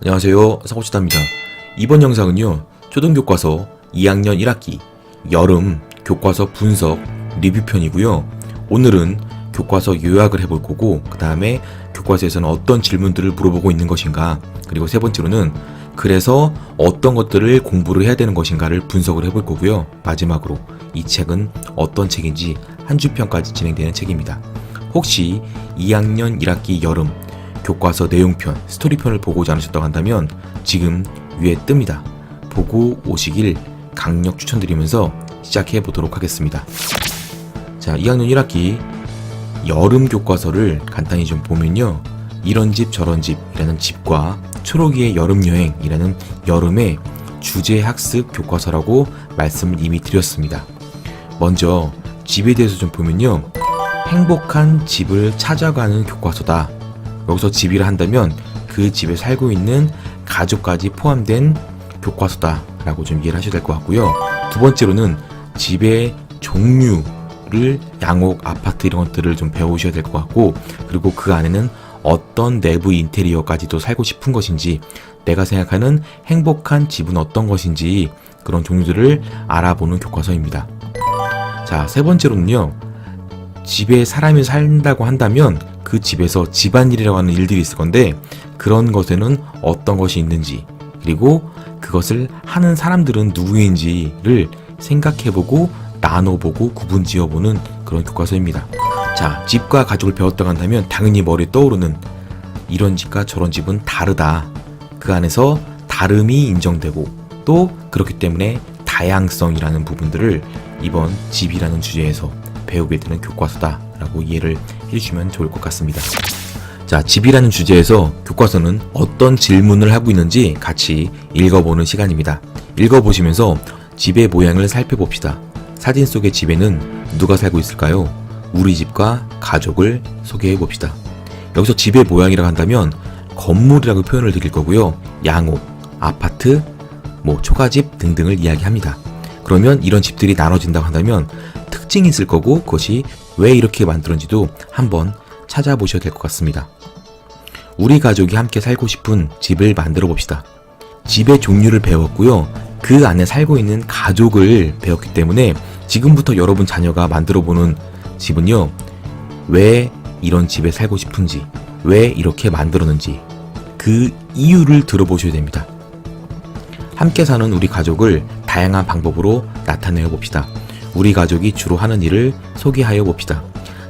안녕하세요, 사고치다입니다. 이번 영상은요, 초등교과서 2학년 1학기 여름 교과서 분석 리뷰편이고요. 오늘은 교과서 요약을 해볼 거고, 그 다음에 교과서에서는 어떤 질문들을 물어보고 있는 것인가, 그리고 세 번째로는 그래서 어떤 것들을 공부를 해야 되는 것인가를 분석을 해볼 거고요. 마지막으로 이 책은 어떤 책인지 한 주편까지 진행되는 책입니다. 혹시 2학년 1학기 여름 교과서 내용편, 스토리편을 보고 오지 않으셨다고 한다면 지금 위에 뜹니다. 보고 오시길 강력 추천드리면서 시작해 보도록 하겠습니다. 자, 2학년 1학기 여름 교과서를 간단히 좀 보면요, 이런 집 저런 집이라는 집과 초록이의 여름여행이라는 여름의 주제 학습 교과서라고 말씀을 이미 드렸습니다. 먼저 집에 대해서 좀 보면요, 행복한 집을 찾아가는 교과서다. 여기서 집이라 한다면 그 집에 살고 있는 가족까지 포함된 교과서다 라고 좀 이해를 하셔야 될 것 같고요. 두 번째로는 집의 종류를 양옥, 아파트 이런 것들을 좀 배우셔야 될 것 같고, 그리고 그 안에는 어떤 내부 인테리어까지도 살고 싶은 것인지, 내가 생각하는 행복한 집은 어떤 것인지 그런 종류들을 알아보는 교과서입니다. 자, 세 번째로는요, 집에 사람이 산다고 한다면 그 집에서 집안일이라고 하는 일들이 있을 건데, 그런 것에는 어떤 것이 있는지, 그리고 그것을 하는 사람들은 누구인지를 생각해보고 나눠보고 구분지어보는 그런 교과서입니다. 자, 집과 가족을 배웠다고 한다면 당연히 머리에 떠오르는 이런 집과 저런 집은 다르다. 그 안에서 다름이 인정되고 또 그렇기 때문에 다양성이라는 부분들을 이번 집이라는 주제에서 배우게 되는 교과서다 라고 이해를 해주시면 좋을 것 같습니다. 자, 집이라는 주제에서 교과서는 어떤 질문을 하고 있는지 같이 읽어보는 시간입니다. 읽어보시면서 집의 모양을 살펴봅시다. 사진 속의 집에는 누가 살고 있을까요? 우리 집과 가족을 소개해 봅시다. 여기서 집의 모양이라고 한다면 건물이라고 표현을 드릴 거고요. 양옥, 아파트, 초가집 등등을 이야기합니다. 그러면 이런 집들이 나눠진다고 한다면 특징이 있을 거고, 그것이 왜 이렇게 만들었는지도 한번 찾아보셔야 될 것 같습니다. 우리 가족이 함께 살고 싶은 집을 만들어 봅시다. 집의 종류를 배웠고요. 그 안에 살고 있는 가족을 배웠기 때문에 지금부터 여러분 자녀가 만들어 보는 집은요, 왜 이런 집에 살고 싶은지, 왜 이렇게 만들었는지 그 이유를 들어보셔야 됩니다. 함께 사는 우리 가족을 다양한 방법으로 나타내어 봅시다. 우리 가족이 주로 하는 일을 소개하여 봅시다.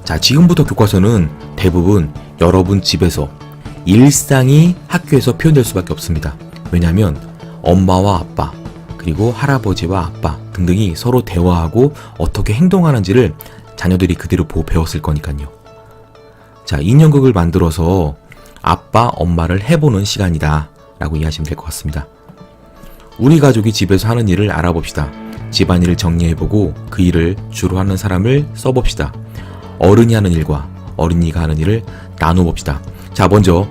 자, 지금부터 교과서는 대부분 여러분 집에서 일상이 학교에서 표현될 수밖에 없습니다. 왜냐하면 엄마와 아빠, 그리고 할아버지와 아빠 등등이 서로 대화하고 어떻게 행동하는지를 자녀들이 그대로 보고 배웠을 거니까요. 자, 인형극을 만들어서 아빠, 엄마를 해보는 시간이다 라고 이해하시면 될 것 같습니다. 우리 가족이 집에서 하는 일을 알아봅시다. 집안일을 정리해보고 그 일을 주로 하는 사람을 써봅시다. 어른이 하는 일과 어린이가 하는 일을 나눠봅시다. 자, 먼저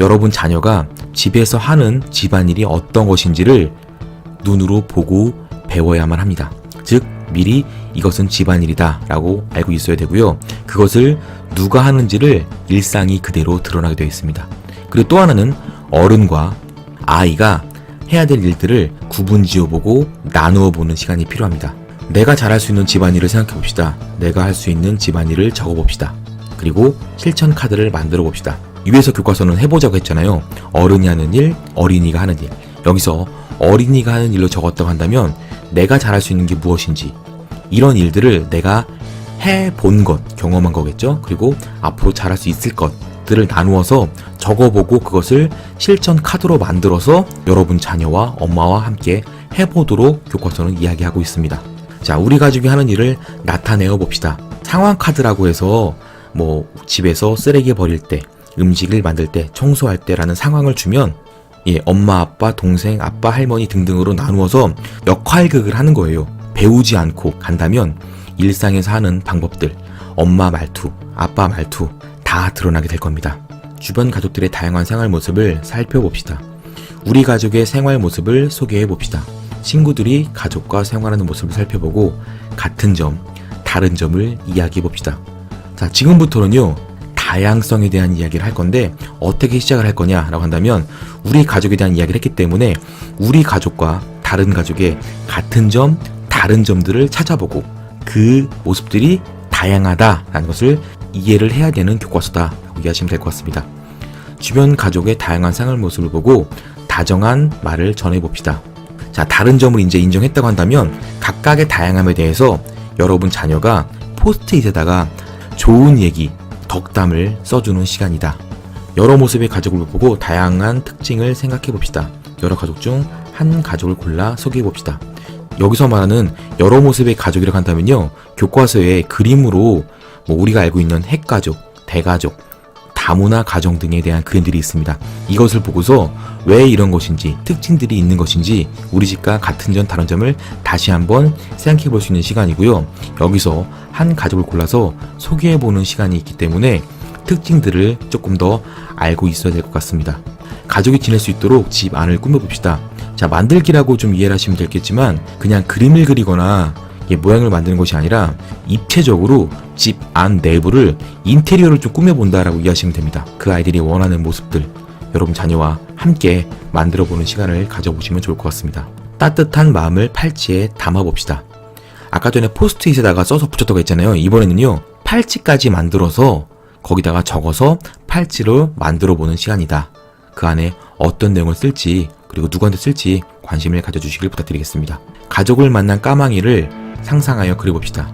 여러분 자녀가 집에서 하는 집안일이 어떤 것인지를 눈으로 보고 배워야만 합니다. 즉, 미리 이것은 집안일이다 라고 알고 있어야 되고요. 그것을 누가 하는지를 일상이 그대로 드러나게 되어 있습니다. 그리고 또 하나는 어른과 아이가 해야 될 일들을 구분지어보고 나누어보는 시간이 필요합니다. 내가 잘할 수 있는 집안일을 생각해봅시다. 내가 할 수 있는 집안일을 적어봅시다. 그리고 실천 카드를 만들어 봅시다. 위에서 교과서는 해보자고 했잖아요. 어른이 하는 일, 어린이가 하는 일. 여기서 어린이가 하는 일로 적었다고 한다면 내가 잘할 수 있는 게 무엇인지, 이런 일들을 내가 해본 것, 경험한 거겠죠. 그리고 앞으로 잘할 수 있을 것들을 나누어서 적어보고 그것을 실천 카드로 만들어서 여러분 자녀와 엄마와 함께 해보도록 교과서는 이야기하고 있습니다. 자, 우리 가족이 하는 일을 나타내어 봅시다. 상황 카드라고 해서 집에서 쓰레기 버릴 때, 음식을 만들 때, 청소할 때라는 상황을 주면 엄마, 아빠, 동생, 아빠, 할머니 등등으로 나누어서 역할극을 하는 거예요. 배우지 않고 간다면 일상에서 하는 방법들, 엄마 말투, 아빠 말투 다 드러나게 될 겁니다. 주변 가족들의 다양한 생활 모습을 살펴봅시다. 우리 가족의 생활 모습을 소개해 봅시다. 친구들이 가족과 생활하는 모습을 살펴보고 같은 점, 다른 점을 이야기해 봅시다. 자, 지금부터는요, 다양성에 대한 이야기를 할 건데 어떻게 시작을 할 거냐라고 한다면 우리 가족에 대한 이야기를 했기 때문에 우리 가족과 다른 가족의 같은 점, 다른 점들을 찾아보고 그 모습들이 다양하다라는 것을 이해를 해야 되는 교과서다라고 이해하시면 될 것 같습니다. 주변 가족의 다양한 생활 모습을 보고 다정한 말을 전해봅시다. 자, 다른 점을 이제 인정했다고 한다면 각각의 다양함에 대해서 여러분 자녀가 포스트잇에다가 좋은 얘기, 덕담을 써주는 시간이다. 여러 모습의 가족을 보고 다양한 특징을 생각해봅시다. 여러 가족 중 한 가족을 골라 소개해봅시다. 여기서 말하는 여러 모습의 가족이라고 한다면요, 교과서에 그림으로 우리가 알고 있는 핵가족, 대가족, 다문화 가정 등에 대한 그림들이 있습니다. 이것을 보고서 왜 이런 것인지, 특징들이 있는 것인지 우리 집과 같은 점 다른 점을 다시 한번 생각해 볼 수 있는 시간이고요. 여기서 한 가족을 골라서 소개해 보는 시간이 있기 때문에 특징들을 조금 더 알고 있어야 될 것 같습니다. 가족이 지낼 수 있도록 집 안을 꾸며봅시다. 자, 만들기라고 좀 이해를 하시면 되겠지만 그냥 그림을 그리거나 모양을 만드는 것이 아니라 입체적으로 집 안 내부를, 인테리어를 좀 꾸며본다라고 이해하시면 됩니다. 그 아이들이 원하는 모습들, 여러분 자녀와 함께 만들어보는 시간을 가져보시면 좋을 것 같습니다. 따뜻한 마음을 팔찌에 담아봅시다. 아까 전에 포스트잇에다가 써서 붙였다고 했잖아요. 이번에는요, 팔찌까지 만들어서 거기다가 적어서 팔찌로 만들어보는 시간이다. 그 안에 어떤 내용을 쓸지, 그리고 누구한테 쓸지 관심을 가져주시길 부탁드리겠습니다. 가족을 만난 까망이를 상상하여 그려봅시다.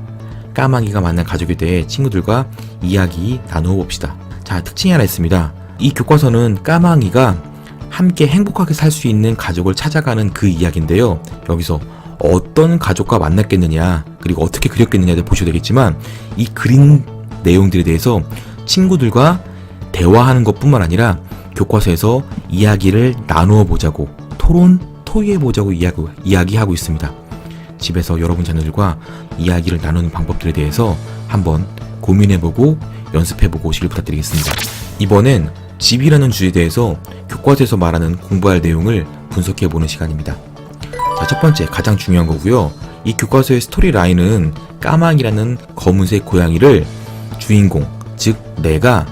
까망이가 만난 가족에 대해 친구들과 이야기 나누어 봅시다. 자, 특징이 하나 있습니다. 이 교과서는 까망이가 함께 행복하게 살 수 있는 가족을 찾아가는 그 이야기인데요. 여기서 어떤 가족과 만났겠느냐, 그리고 어떻게 그렸겠느냐를 보셔도 되겠지만 이 그린 내용들에 대해서 친구들과 대화하는 것뿐만 아니라 교과서에서 이야기를 나누어 보자고, 토의해 보자고 이야기하고 있습니다. 집에서 여러분 자녀들과 이야기를 나누는 방법들에 대해서 한번 고민해보고 연습해보고 오시길 부탁드리겠습니다. 이번엔 집이라는 주제에 대해서 교과서에서 말하는 공부할 내용을 분석해보는 시간입니다. 자, 첫 번째, 가장 중요한 거고요. 이 교과서의 스토리 라인은 까망이라는 검은색 고양이를 주인공, 즉 내가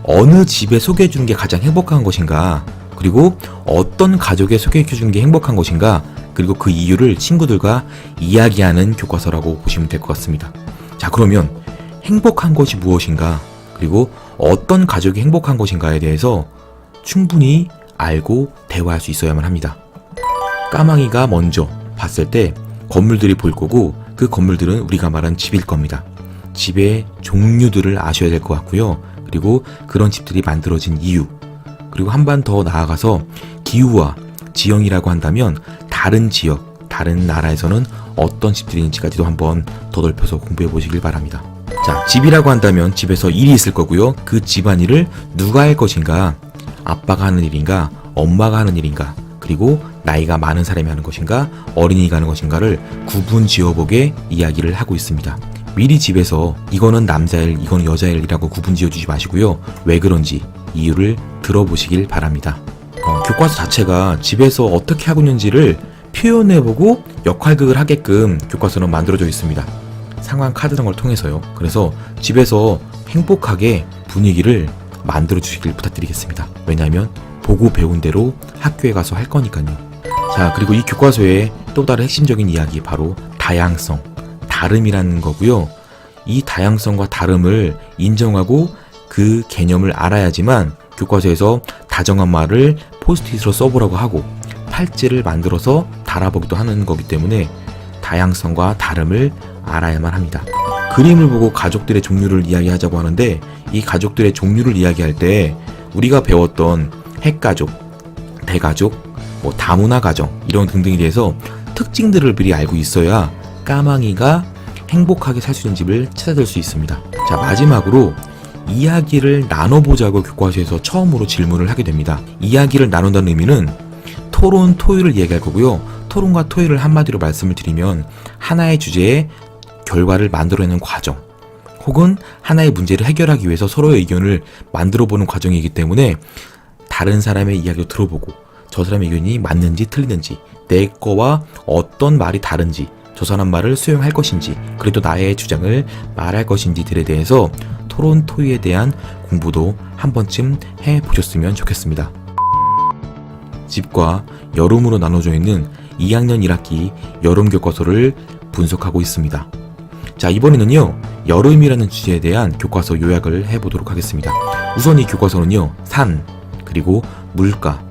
어느 집에 소개해주는 게 가장 행복한 것인가, 그리고 어떤 가족에 소개해주는 게 행복한 것인가, 그리고 그 이유를 친구들과 이야기하는 교과서라고 보시면 될 것 같습니다. 자, 그러면 행복한 것이 무엇인가, 그리고 어떤 가족이 행복한 것인가에 대해서 충분히 알고 대화할 수 있어야만 합니다. 까망이가 먼저 봤을 때 건물들이 보일 거고, 그 건물들은 우리가 말한 집일 겁니다. 집의 종류들을 아셔야 될 것 같고요. 그리고 그런 집들이 만들어진 이유, 그리고 한 번 더 나아가서 기후와 지형이라고 한다면 다른 지역, 다른 나라에서는 어떤 집들이 있는지까지도 한번 더 넓혀서 공부해 보시길 바랍니다. 자, 집이라고 한다면 집에서 일이 있을 거고요. 그 집안일을 누가 할 것인가, 아빠가 하는 일인가, 엄마가 하는 일인가, 그리고 나이가 많은 사람이 하는 것인가, 어린이가 하는 것인가를 구분 지어보게 이야기를 하고 있습니다. 미리 집에서 이거는 남자일, 이거는 여자일이라고 구분 지어주지 마시고요. 왜 그런지 이유를 들어보시길 바랍니다. 교과서 자체가 집에서 어떻게 하고 있는지를 표현해보고 역할극을 하게끔 교과서는 만들어져 있습니다. 상황 카드라는 걸 통해서요. 그래서 집에서 행복하게 분위기를 만들어 주시길 부탁드리겠습니다. 왜냐하면 보고 배운 대로 학교에 가서 할 거니까요. 자, 그리고 이 교과서의 또 다른 핵심적인 이야기, 바로 다양성, 다름이라는 거고요. 이 다양성과 다름을 인정하고 그 개념을 알아야지만 교과서에서 다정한 말을 포스트잇으로 써보라고 하고 팔찌를 만들어서 달아보기도 하는 거기 때문에 다양성과 다름을 알아야만 합니다. 그림을 보고 가족들의 종류를 이야기하자고 하는데, 이 가족들의 종류를 이야기할 때 우리가 배웠던 핵가족, 대가족, 다문화 가정 이런 등등에 대해서 특징들을 미리 알고 있어야 까망이가 행복하게 살 수 있는 집을 찾아들 수 있습니다. 자, 마지막으로 이야기를 나눠보자고 교과서에서 처음으로 질문을 하게 됩니다. 이야기를 나눈다는 의미는 토론, 토의를 이야기할 거고요. 토론과 토의를 한마디로 말씀을 드리면 하나의 주제에 결과를 만들어내는 과정, 혹은 하나의 문제를 해결하기 위해서 서로의 의견을 만들어보는 과정이기 때문에 다른 사람의 이야기를 들어보고 저 사람의 의견이 맞는지 틀리는지, 내 거와 어떤 말이 다른지, 저 사람 말을 수용할 것인지, 그래도 나의 주장을 말할 것인지들에 대해서 토론 토의에 대한 공부도 한 번쯤 해보셨으면 좋겠습니다. 집과 여름으로 나눠져 있는 2학년 1학기 여름 교과서를 분석하고 있습니다. 자, 이번에는요, 여름이라는 주제에 대한 교과서 요약을 해보도록 하겠습니다. 우선 이 교과서는요, 산, 그리고 물가,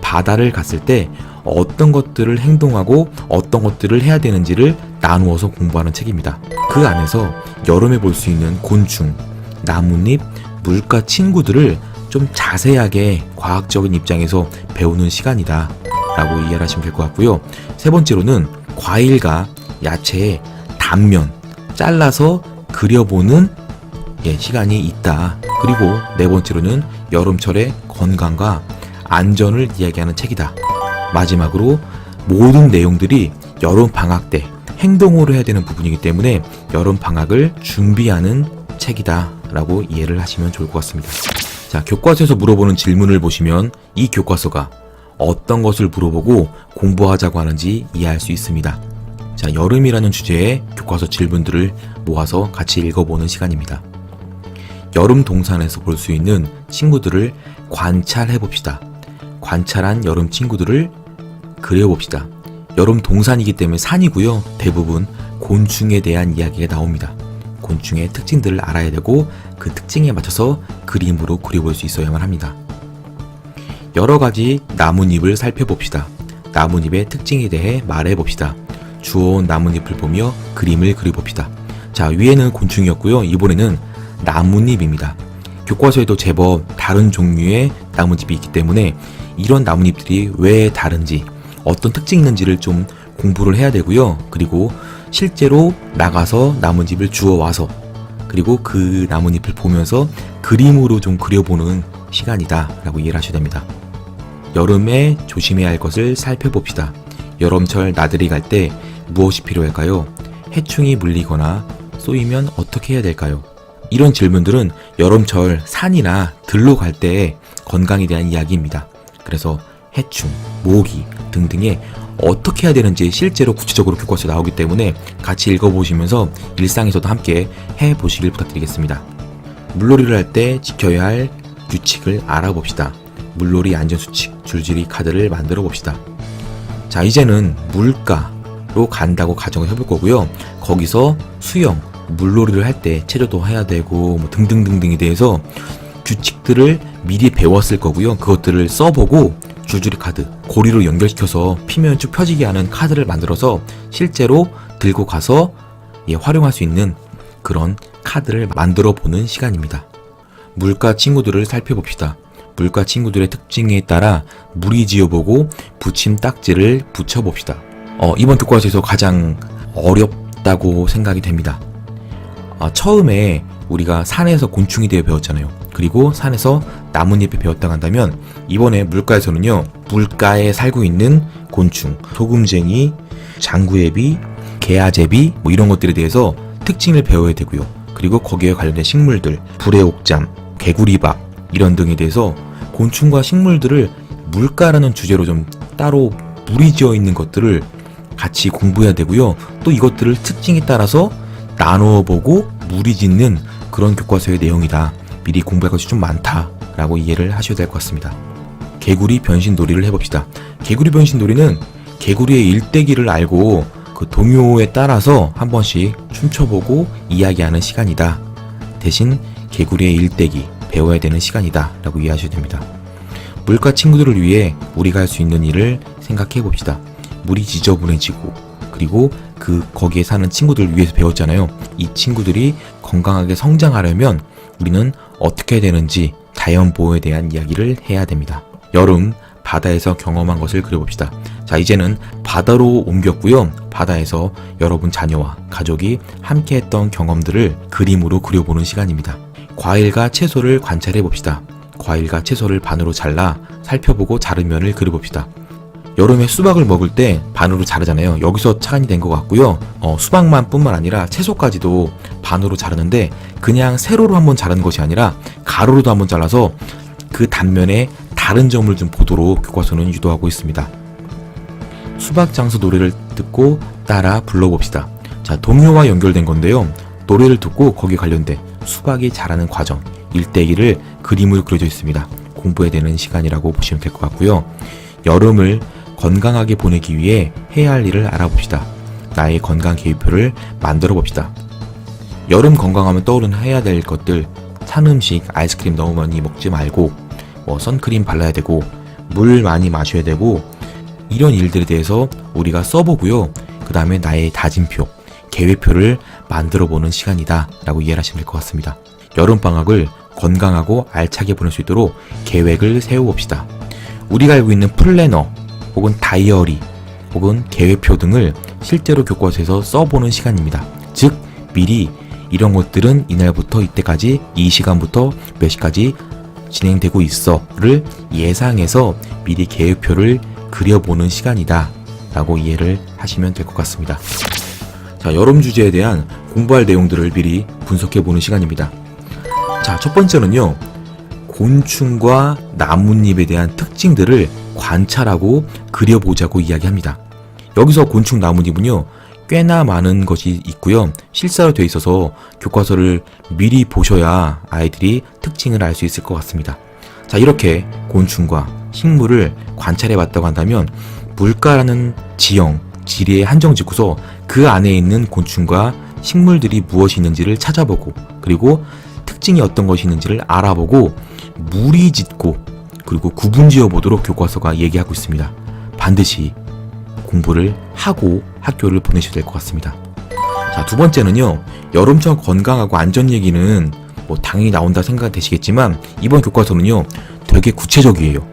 바다를 갔을 때 어떤 것들을 행동하고 어떤 것들을 해야 되는지를 나누어서 공부하는 책입니다. 그 안에서 여름에 볼 수 있는 곤충, 나뭇잎, 물가 친구들을 좀 자세하게 과학적인 입장에서 배우는 시간이다 라고 이해를 하시면 될 것 같고요. 세 번째로는 과일과 야채의 단면 잘라서 그려보는 시간이 있다. 그리고 네 번째로는 여름철의 건강과 안전을 이야기하는 책이다. 마지막으로 모든 내용들이 여름 방학 때 행동으로 해야 되는 부분이기 때문에 여름 방학을 준비하는 책이다 라고 이해를 하시면 좋을 것 같습니다. 자, 교과서에서 물어보는 질문을 보시면 이 교과서가 어떤 것을 물어보고 공부하자고 하는지 이해할 수 있습니다. 자, 여름이라는 주제의 교과서 질문들을 모아서 같이 읽어보는 시간입니다. 여름 동산에서 볼 수 있는 친구들을 관찰해 봅시다. 관찰한 여름 친구들을 그려봅시다. 여름 동산이기 때문에 산이고요. 대부분 곤충에 대한 이야기가 나옵니다. 곤충의 특징들을 알아야 되고 그 특징에 맞춰서 그림으로 그려볼 수 있어야만 합니다. 여러 가지 나뭇잎을 살펴봅시다. 나뭇잎의 특징에 대해 말해봅시다. 주워온 나뭇잎을 보며 그림을 그려봅시다. 자, 위에는 곤충이었고요. 이번에는 나뭇잎입니다. 교과서에도 제법 다른 종류의 나뭇잎이 있기 때문에 이런 나뭇잎들이 왜 다른지, 어떤 특징이 있는지를 좀 공부를 해야 되고요. 그리고 실제로 나가서 나뭇잎을 주워와서 그리고 그 나뭇잎을 보면서 그림으로 좀 그려보는 시간이다 라고 이해를 하셔야 됩니다. 여름에 조심해야 할 것을 살펴봅시다. 여름철 나들이 갈 때 무엇이 필요할까요? 해충이 물리거나 쏘이면 어떻게 해야 될까요? 이런 질문들은 여름철 산이나 들로 갈 때 건강에 대한 이야기입니다. 그래서 해충, 모기 등등의 어떻게 해야 되는지 실제로 구체적으로 교과서에 나오기 때문에 같이 읽어보시면서 일상에서도 함께 해보시길 부탁드리겠습니다. 물놀이를 할 때 지켜야 할 규칙을 알아봅시다. 물놀이 안전수칙 줄줄이 카드를 만들어 봅시다. 자, 이제는 물가로 간다고 가정을 해볼 거고요. 거기서 수영, 물놀이를 할 때 체조도 해야 되고 등등등등에 대해서 규칙들을 미리 배웠을 거고요. 그것들을 써보고 줄줄이 카드, 고리로 연결시켜서 피면 쭉 펴지게 하는 카드를 만들어서 실제로 들고 가서 활용할 수 있는 그런 카드를 만들어 보는 시간입니다. 물가 친구들을 살펴봅시다. 물가 친구들의 특징에 따라 무리 지어보고 붙임 딱지를 붙여봅시다. 이번 교과서에서 가장 어렵다고 생각이 됩니다. 처음에 우리가 산에서 곤충에 대해 배웠잖아요. 그리고 산에서 나뭇잎에 배웠다고 한다면 이번에 물가에서는요, 물가에 살고 있는 곤충, 소금쟁이, 장구애비, 개아제비 이런 것들에 대해서 특징을 배워야 되고요. 그리고 거기에 관련된 식물들, 불의 옥잠, 개구리밥 이런 등에 대해서 곤충과 식물들을 물가라는 주제로 좀 따로 무리지어 있는 것들을 같이 공부해야 되고요. 또 이것들을 특징에 따라서 나누어 보고 무리짓는 그런 교과서의 내용이다. 미리 공부할 것이 좀 많다라고 이해를 하셔야 될 것 같습니다. 개구리 변신놀이를 해봅시다. 개구리 변신놀이는 개구리의 일대기를 알고 그 동요에 따라서 한 번씩 춤춰보고 이야기하는 시간이다. 대신 개구리의 일대기 배워야 되는 시간이다 라고 이해하셔야 됩니다. 물가 친구들을 위해 우리가 할 수 있는 일을 생각해 봅시다. 물이 지저분해지고 그리고 거기에 사는 친구들을 위해서 배웠잖아요. 이 친구들이 건강하게 성장하려면 우리는 어떻게 해야 되는지 자연 보호에 대한 이야기를 해야 됩니다. 여름 바다에서 경험한 것을 그려봅시다. 자, 이제는 바다로 옮겼고요. 바다에서 여러분 자녀와 가족이 함께 했던 경험들을 그림으로 그려보는 시간입니다. 과일과 채소를 관찰해 봅시다. 과일과 채소를 반으로 잘라 살펴보고 자른 면을 그려봅시다. 여름에 수박을 먹을 때 반으로 자르잖아요. 여기서 차관이 된 것 같고요. 수박만 뿐만 아니라 채소까지도 반으로 자르는데 그냥 세로로 한번 자르는 것이 아니라 가로로도 한번 잘라서 그 단면에 다른 점을 좀 보도록 교과서는 유도하고 있습니다. 수박 장수 노래를 듣고 따라 불러봅시다. 자, 동요와 연결된 건데요. 노래를 듣고 거기에 관련된 수박이 자라는 과정, 일대기를 그림으로 그려져 있습니다. 공부해야 되는 시간이라고 보시면 될 것 같고요. 여름을 건강하게 보내기 위해 해야 할 일을 알아봅시다. 나의 건강 계획표를 만들어 봅시다. 여름 건강하면 떠오르는 해야 될 것들, 찬 음식, 아이스크림 너무 많이 먹지 말고 선크림 발라야 되고 물 많이 마셔야 되고 이런 일들에 대해서 우리가 써보고요. 그 다음에 나의 다짐표, 계획표를 만들어보는 시간이다 라고 이해를 하시면 될 것 같습니다. 여름방학을 건강하고 알차게 보낼 수 있도록 계획을 세워봅시다. 우리가 알고 있는 플래너 혹은 다이어리 혹은 계획표 등을 실제로 교과서에서 써보는 시간입니다. 즉 미리 이런 것들은 이날부터 이때까지 이 시간부터 몇 시까지 진행되고 있어를 예상해서 미리 계획표를 그려보는 시간이다 라고 이해를 하시면 될 것 같습니다. 자, 여름 주제에 대한 공부할 내용들을 미리 분석해보는 시간입니다. 자, 첫 번째는요, 곤충과 나뭇잎에 대한 특징들을 관찰하고 그려보자고 이야기합니다. 여기서 곤충, 나뭇잎은요, 꽤나 많은 것이 있고요. 실사로 되어 있어서 교과서를 미리 보셔야 아이들이 특징을 알 수 있을 것 같습니다. 자, 이렇게 곤충과 식물을 관찰해 봤다고 한다면 물가라는 지형, 지리에 한정 짓고서 그 안에 있는 곤충과 식물들이 무엇이 있는지를 찾아보고 그리고 특징이 어떤 것이 있는지를 알아보고 무리 짓고 그리고 구분 지어 보도록 교과서가 얘기하고 있습니다. 반드시 공부를 하고 학교를 보내셔야 될 것 같습니다. 자, 두 번째는요, 여름철 건강하고 안전 얘기는 당연히 나온다 생각되시겠지만 이번 교과서는요 되게 구체적이에요.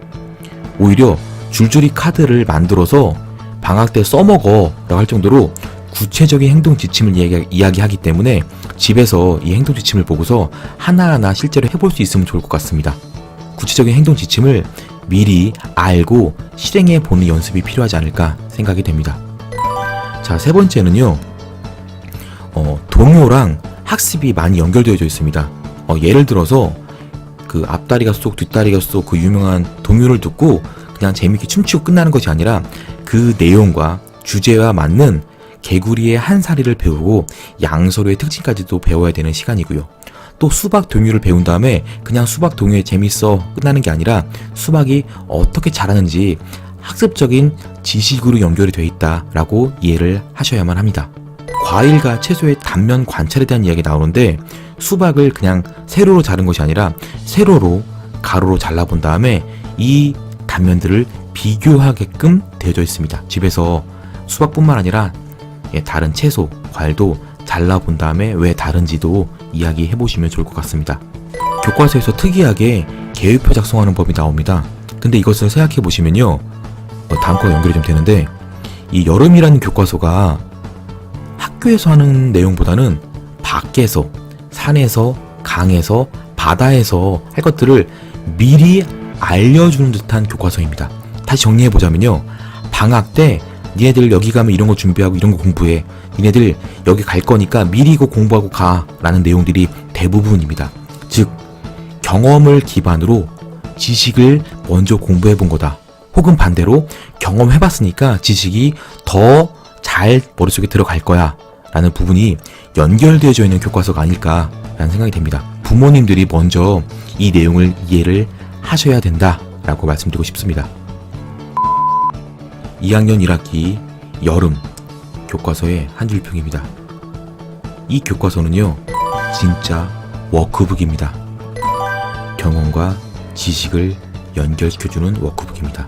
오히려 줄줄이 카드를 만들어서 방학 때 써먹어 라고 할 정도로 구체적인 행동 지침을 이야기하기 때문에 집에서 이 행동 지침을 보고서 하나하나 실제로 해볼 수 있으면 좋을 것 같습니다. 구체적인 행동 지침을 미리 알고 실행해 보는 연습이 필요하지 않을까 생각이 됩니다. 자, 세 번째는요, 동요랑 학습이 많이 연결되어져 있습니다. 예를 들어서 그 앞다리가 쏙 뒷다리가 쏙 그 유명한 동요를 듣고 그냥 재밌게 춤추고 끝나는 것이 아니라 그 내용과 주제와 맞는 개구리의 한 사리를 배우고 양서류의 특징까지도 배워야 되는 시간이고요. 또 수박 동요를 배운 다음에 그냥 수박 동요에 재밌어 끝나는 게 아니라 수박이 어떻게 자라는지 학습적인 지식으로 연결이 되어 있다라고 이해를 하셔야만 합니다. 과일과 채소의 단면 관찰에 대한 이야기 나오는데 수박을 그냥 세로로 자른 것이 아니라 세로로 가로로 잘라본 다음에 이 단면들을 비교하게끔 되어져 있습니다. 집에서 수박뿐만 아니라 다른 채소, 과일도 잘라본 다음에 왜 다른지도 이야기해 보시면 좋을 것 같습니다. 교과서에서 특이하게 계획표 작성하는 법이 나옵니다. 근데 이것을 생각해 보시면요, 다음 거와 연결이 좀 되는데 이 여름이라는 교과서가 학교에서 하는 내용보다는 밖에서, 산에서, 강에서, 바다에서 할 것들을 미리 알려주는 듯한 교과서입니다. 다시 정리해보자면요, 방학 때 니네들 여기 가면 이런 거 준비하고 이런 거 공부해, 니네들 여기 갈 거니까 미리 이거 공부하고 가 라는 내용들이 대부분입니다. 즉 경험을 기반으로 지식을 먼저 공부해 본 거다, 혹은 반대로 경험해봤으니까 지식이 더 잘 머릿속에 들어갈 거야 라는 부분이 연결되어져 있는 교과서가 아닐까 라는 생각이 됩니다. 부모님들이 먼저 이 내용을 이해를 하셔야 된다 라고 말씀드리고 싶습니다. 2학년 1학기 여름 교과서의 한 줄평입니다. 이 교과서는요, 진짜 워크북입니다. 경험과 지식을 연결시켜주는 워크북입니다.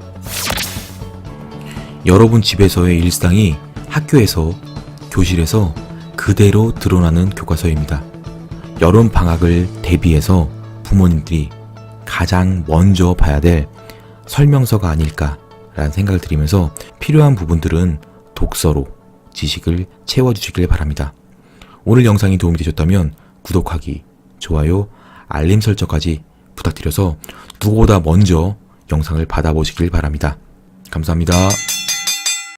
여러분 집에서의 일상이 학교에서, 교실에서 그대로 드러나는 교과서입니다. 여름 방학을 대비해서 부모님들이 가장 먼저 봐야 될 설명서가 아닐까라는 생각을 드리면서 필요한 부분들은 독서로 지식을 채워주시길 바랍니다. 오늘 영상이 도움이 되셨다면 구독하기, 좋아요, 알림 설정까지 부탁드려서 누구보다 먼저 영상을 받아보시길 바랍니다. 감사합니다.